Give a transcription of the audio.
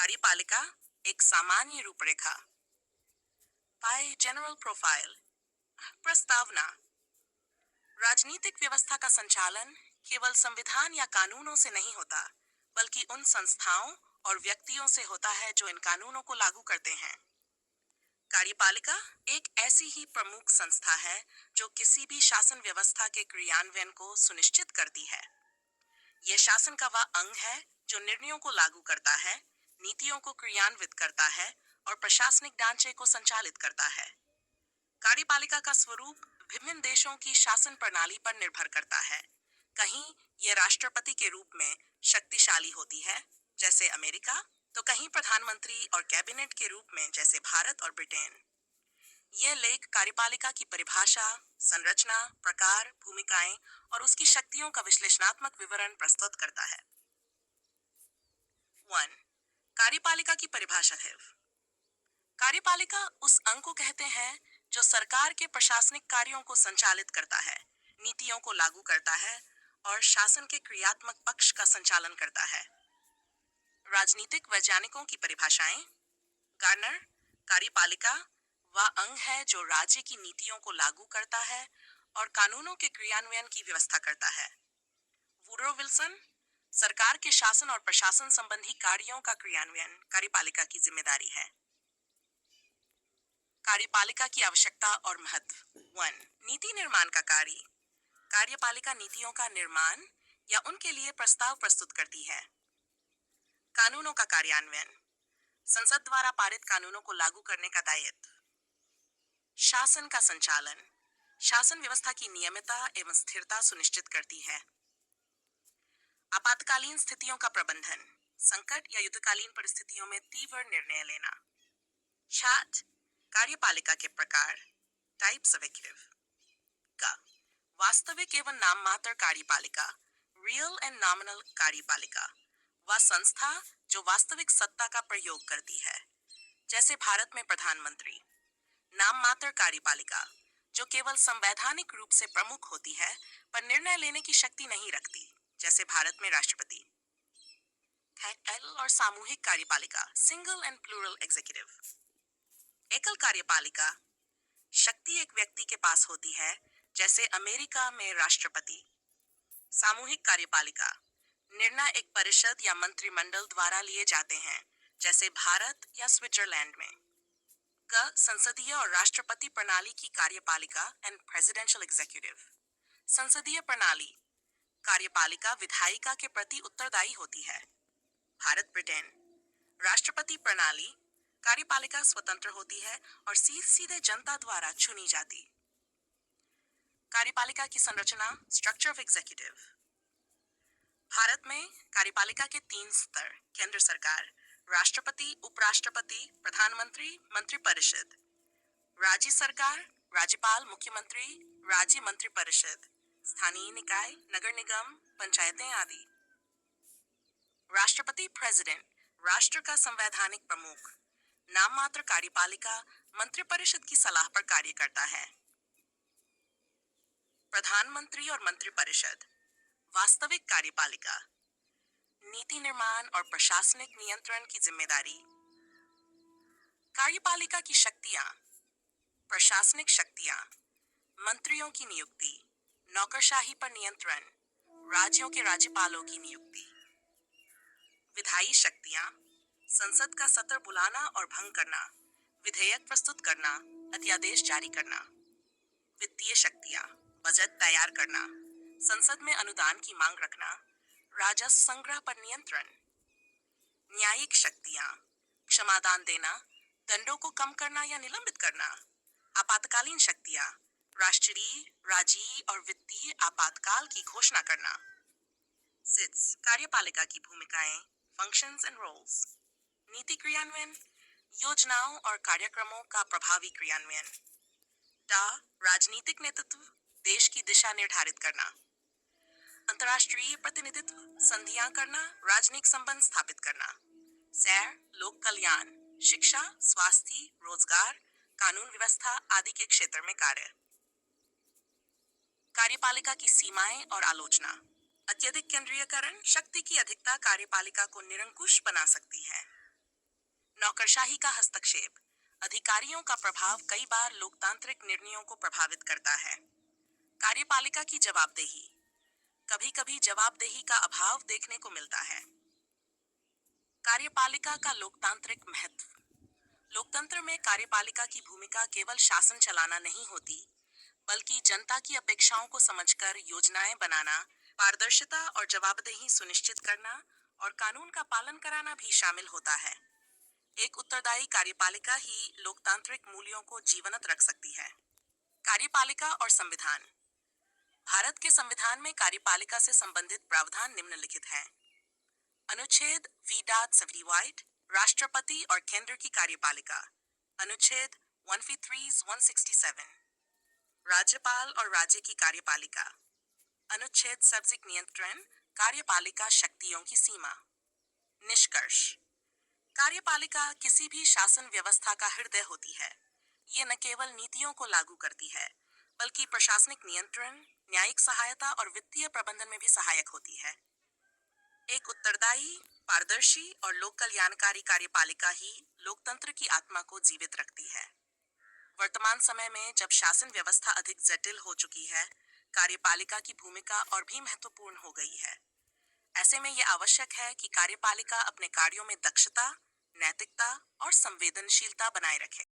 कार्यपालिका एक सामान्य रूपरेखा। Bye general profile. प्रस्तावना। राजनीतिक व्यवस्था का संचालन केवल संविधान या कानूनों से नहीं होता, बल्कि उन संस्थाओं और व्यक्तियों से होता है जो इन कानूनों को लागू करते हैं। कार्यपालिका एक ऐसी ही प्रमुख संस्था है जो किसी भी शासन व्यवस्था के क्रियान्वयन को सुनिश्चित करती है। यह शासन का वह अंग है जो निर्णयों को लागू करता है, नीतियों को क्रियान्वित करता है और प्रशासनिक ढांचे को संचालित करता है। कार्यपालिका का स्वरूप विभिन्न देशों की शासन प्रणाली पर निर्भर करता है। कहीं यह राष्ट्रपति के रूप में शक्तिशाली होती है, जैसे अमेरिका, तो कहीं प्रधानमंत्री और कैबिनेट के रूप में, जैसे भारत और ब्रिटेन। यह लेख कार्यपालिका की परिभाषा, संरचना, प्रकार, भूमिकाएं और उसकी शक्तियों का विश्लेषणात्मक विवरण प्रस्तुत करता है। 1. कार्यपालिका की परिभाषा है। कार्यपालिका उस अंग को कहते हैं जो सरकार के प्रशासनिक कार्यों को संचालित करता है, नीतियों को लागू करता है और शासन के क्रियात्मक पक्ष का संचालन करता है। राजनीतिक वैज्ञानिकों की परिभाषाएं। गार्नर, कार्यपालिका वह अंग है जो राज्य की नीतियों को लागू करता है और कानूनों के क्रियान्वयन की व्यवस्था करता है। वुड्रो विल्सन, सरकार के शासन और प्रशासन संबंधी कार्यों का क्रियान्वयन कार्यपालिका की जिम्मेदारी है। कार्यपालिका की आवश्यकता और महत्व। 1. नीति निर्माण का कार्य। कार्यपालिका नीतियों का निर्माण या उनके लिए प्रस्ताव प्रस्तुत करती है। कानूनों का कार्यान्वयन, संसद द्वारा पारित कानूनों को लागू करने का दायित्व। शासन का संचालन, शासन व्यवस्था की नियमितता एवं स्थिरता सुनिश्चित करती है। आपातकालीन स्थितियों का प्रबंधन, संकट या युद्धकालीन परिस्थितियों में तीव्र निर्णय लेना। छात्र, कार्यपालिका के प्रकार, टाइप्स ऑफ एग्जीक्यूटिव। का वास्तविक एवं नाम मात्र कार्यपालिका, रियल एंड नॉमिनल कार्यपालिका, वह संस्था जो वास्तविक सत्ता का प्रयोग करती है, जैसे भारत में प्रधानमंत्री। नाम मात्र कार्यपालिका, जो केवल संवैधानिक रूप से प्रमुख होती है पर निर्णय लेने की शक्ति नहीं रखती, जैसे भारत में राष्ट्रपति। एकल और सामूहिक कार्यपालिका, सिंगल एंड प्लूरल एग्जीक्यूटिव। एकल कार्यपालिका शक्ति एक व्यक्ति के पास होती है, जैसे अमेरिका में राष्ट्रपति। सामूहिक कार्यपालिका निर्णय एक परिषद या मंत्रिमंडल द्वारा लिए जाते हैं, जैसे भारत या स्विट्जरलैंड में। क संसदीय और राष्ट्रपति प्रणाली की कार्यपालिका एंड प्रेसिडेंशियल एग्जीक्यूटिव। संसदीय प्रणाली कार्यपालिका विधायिका के प्रति उत्तरदायी होती है। भारत ब्रिटेन। राष्ट्रपति प्रणाली कार्यपालिका स्वतंत्र होती है और सीधे जनता द्वारा चुनी जाती। कार्यपालिका की संरचना, स्ट्रक्चर ऑफ एग्जीक्यूटिव। भारत में कार्यपालिका के 3 स्तर, केंद्र सरकार, राष्ट्रपति, उपराष्ट्रपति, प्रधानमंत्री, मंत्रिपरिषद। राज्य सरकार, राज्यपाल, मुख्यमंत्री, राज्य मंत्रिपरिषद, स्थानीय निकाय, नगर निगम, पंचायतें आदि। राष्ट्रपति प्रेसिडेंट, राष्ट्र का संवैधानिक प्रमुख। नाम मात्र कार्यपालिका मंत्रिपरिषद की सलाह पर कार्य करता है। प्रधानमंत्री और मंत्रिपरिषद, वास्तविक कार्यपालिका, नीति निर्माण और प्रशासनिक नियंत्रण की जिम्मेदारी। कार्यपालिका की शक्तियां, प्रशासनिक शक्तियां, मंत्रियों की नियुक्ति, नौकरशाही पर नियंत्रण, राज्यों के राज्यपालों की नियुक्ति। विधायी शक्तियां, संसद का सत्र बुलाना और भंग करना, विधेयक प्रस्तुत करना, अध्यादेश जारी करना। वित्तीय शक्तियां, बजट तैयार करना, संसद में अनुदान की मांग रखना, राजस्व संग्रह पर नियंत्रण। न्यायिक शक्तियां, क्षमादान देना, दंडों को कम करना या निलंबित करना। आपातकालीन शक्तियां, राष्ट्रीय, राज्यीय और वित्तीय आपातकाल की घोषणा करना। सिट्स, कार्यपालिका की भूमिकाएं, फंक्शंस एंड रोल्स। नीति क्रियान्वयन, योजनाओं और कार्यक्रमों का प्रभावी क्रियान्वयन। राजनीतिक नेतृत्व, देश की दिशा निर्धारित करना। अंतर्राष्ट्रीय प्रतिनिधित्व, संधियां करना, राजनयिक संबंध स्थापित करना। सैर, लोक कल्याण, शिक्षा, स्वास्थ्य, रोजगार, कानून व्यवस्था आदि के क्षेत्र में कार्य। कार्यपालिका की सीमाएं और आलोचना। अत्यधिक केंद्रीयकरण, शक्ति की अधिकता कार्यपालिका को निरंकुश बना सकती है। नौकरशाही का हस्तक्षेप। अधिकारियों का प्रभाव कई बार लोकतांत्रिक निर्णयों को प्रभावित करता है। कार्यपालिका की जवाबदेही। कभी कभी जवाबदेही का अभाव देखने को मिलता है। कार्यपालिका का लोकतांत्रिक महत्व। लोकतंत्र में कार्यपालिका की भूमिका केवल शासन चलाना नहीं होती, बल्कि जनता की अपेक्षाओं को समझकर योजनाएं बनाना, पारदर्शिता और जवाबदेही सुनिश्चित करना और कानून का पालन कराना भी शामिल होता है। एक उत्तरदायी कार्यपालिका ही लोकतांत्रिक मूल्यों को जीवंत रख सकती है। कार्यपालिका और संविधान। भारत के संविधान में कार्यपालिका से संबंधित प्रावधान निम्नलिखित हैं। अनुच्छेद 3.78 राष्ट्रपति और केंद्र की कार्यपालिका। अनुच्छेद 167 राज्यपाल और राज्य की कार्यपालिका। अनुच्छेद सब्जिक नियंत्रण कार्यपालिका शक्तियों की सीमा। निष्कर्ष। कार्यपालिका किसी भी शासन व्यवस्था का हृदय होती है। ये न केवल नीतियों को लागू करती है, बल्कि प्रशासनिक नियंत्रण, न्यायिक सहायता और वित्तीय प्रबंधन में भी सहायक होती है। एक उत्तरदायी, पारदर्शी और लोक कल्याणकारी कार्यपालिका ही लोकतंत्र की आत्मा को जीवित रखती है। वर्तमान समय में जब शासन व्यवस्था अधिक जटिल हो चुकी है, कार्यपालिका की भूमिका और भी महत्वपूर्ण हो गई है। ऐसे में यह आवश्यक है कि कार्यपालिका अपने कार्यों में दक्षता, नैतिकता और संवेदनशीलता बनाए रखे।